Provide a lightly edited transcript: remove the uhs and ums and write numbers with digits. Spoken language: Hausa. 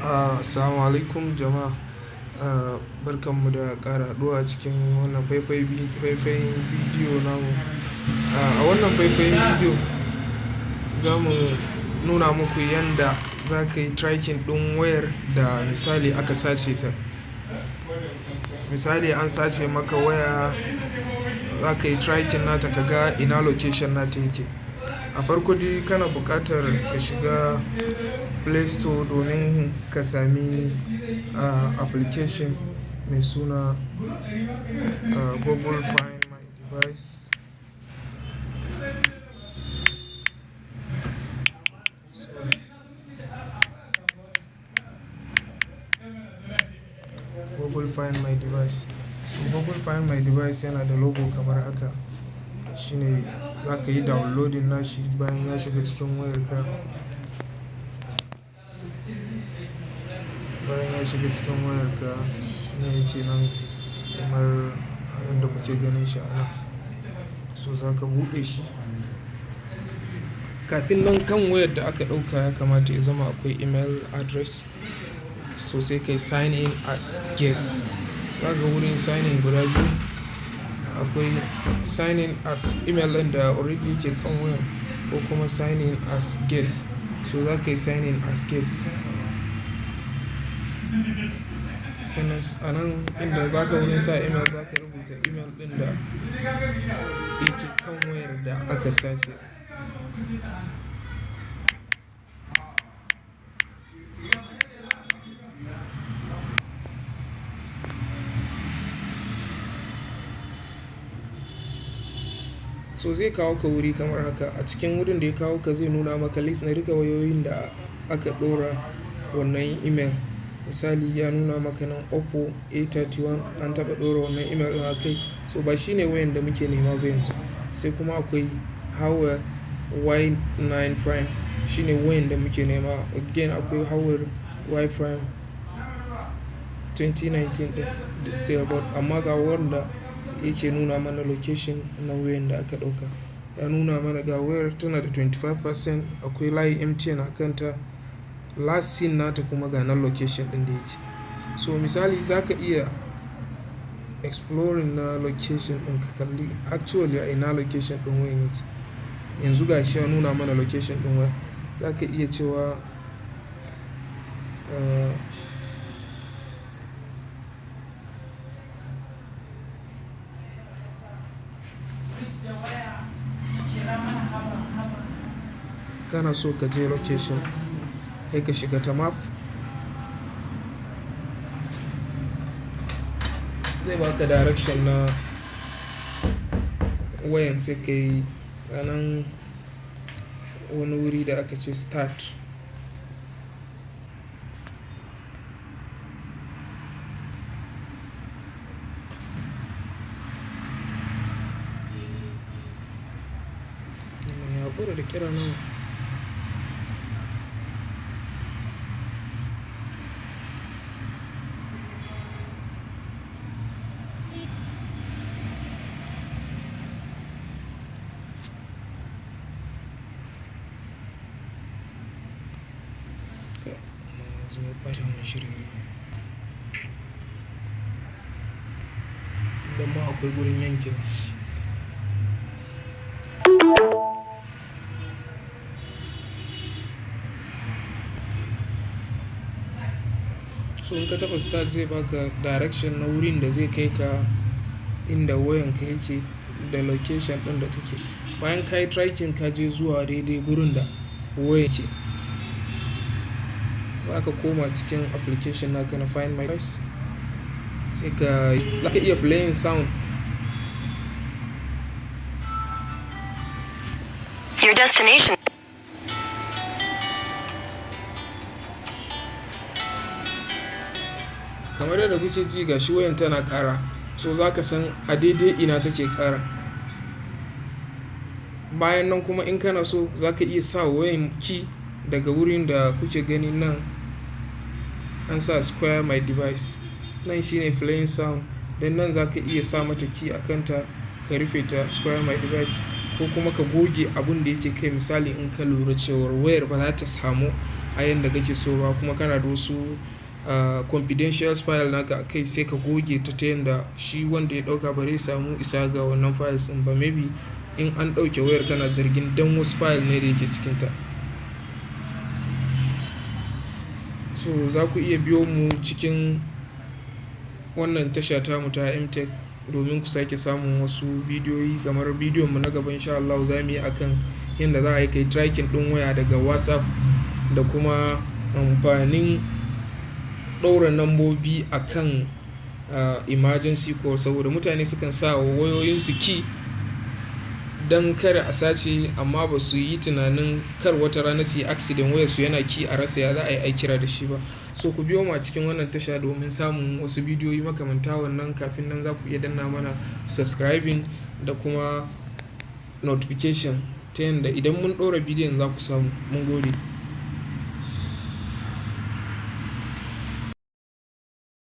Assalamu alaikum jama'a. Barkanmu da ƙara haɗuwa a cikin wannan faifayin bidiyo namu. A wannan faifayin bidiyo za mu nuna muku yanda za ka yi tracking ɗin wayar da misali aka sace ta. Misali an sace maka waya, za ka yi tracking nata ka ga ina location nata yake. A farko dai kana buƙatar ka shiga Play Store domin ka sami application mai suna Google Find My Device. Google Find My Device. So Google Find My Device yana da logo kamar haka. Shine za ka yi downloading nashi bayan ya shiga cikin wayarka. Bayan ya shiga cikin wayarka shine yake nan kamar yadda kuke ganin shi a nan. So za ka buɗe shi. Kafin nan kan wayar da aka ɗauka ya kamata ya zama akwai email address. So sai kai sign in as guest. Za ka wurin sign in guda biyu. Akwai sign in as email ɗin da already yake kan wayar ko kuma sign in as guest. So za ka yi sign in as guest. Sannan a nan inda baka wurin sa email za ka rubuta email ɗin da yake kan wayar da aka sace. So zai kawo ka wuri kamar haka. A cikin wurin da ya kawo ka zai nuna maka list na duka wayoyin da aka ɗora wannan email. Misali ya nuna maka nan Oppo A31 an taɓa ɗora wannan email ɗin a kai. So ba shine wayan da muke nema ba yanzu. Sai kuma akwai Huawei Y9 Prime. Shine wayan da muke nema. Again akwai Huawei Y Prime 2019 ɗin da still but amma ga wanda yake nuna mana location na wayan da aka ɗauka. Ya nuna mana ga wayar tana da 25%, akwai layi MTN a kanta. Last seen nata kuma ga nan location ɗin da yake. So misali za ka iya exploring na location ɗin ka kalli actually a ina location ɗin wayan yake. Yanzu ga shi ya nuna mana location ɗin wayar. Za ka iya cewa kana so ka je location, sai ka shiga ta map. Zai baka direction na wayan sai ka yi nan wani wuri da aka ce start. Ya haƙura da kira nan. Idan ma akwai gurin yankin. So in ka taɓa start zai baka direction na wurin da zai kai ka inda wayanka yake da location ɗin da take. Bayan ka yi tracking ka je zuwa daidai gurin da wayan yake, za ka koma cikin application naka na Find My Device. Sai ka iya playing sound. Your destination. Kamar yadda kuke ji ga shi wayan tana ƙara. So za ka san a daidai ina take ƙara. Bayan nan kuma in kana so za ka iya sa wayan key daga wurin da kuke gani nan an sa Square My Device. Nan shine playing sound. Dan nan za ka iya sa mata key a kanta ka rufe ta Square My Device. ko kuma ka goge abun da yake kai. Misali in ka lura cewar wayar ba za ta samu a yanda kake so ba, kuma kana da wasu confidential file naka a kai, sai ka goge ta yanda shi wanda ya ɗauka ba zai samu isa ga wannan files ɗin ba. Maybe in an ɗauke wayar kana zargin dan wasu file ne da yake cikinta. So za ku iya biyo mu cikin wannan tasha tamu ta MTech domin ku sake samun wasu bidiyoyi. Kamar bidiyon mu na gaba insha Allah za mu yi akan yadda za a yi kai tracking ɗin waya daga WhatsApp, da kuma amfanin ɗaura nambobi akan emergency call, saboda mutane sukan sa wa wayoyinsu key don kar a sace, amma ba su yi tunanin kar wata rana su yi accident wayar su yana key a rasa ya za a yi kira da shi ba. So ku biyo mu a cikin wannan tasha domin samun wasu bidiyoyi makamanta wannan. Kafin nan za ku iya danna mana subscribing da kuma notification ta yanda idan mun ɗora bidiyon za ku samu. Mun gode.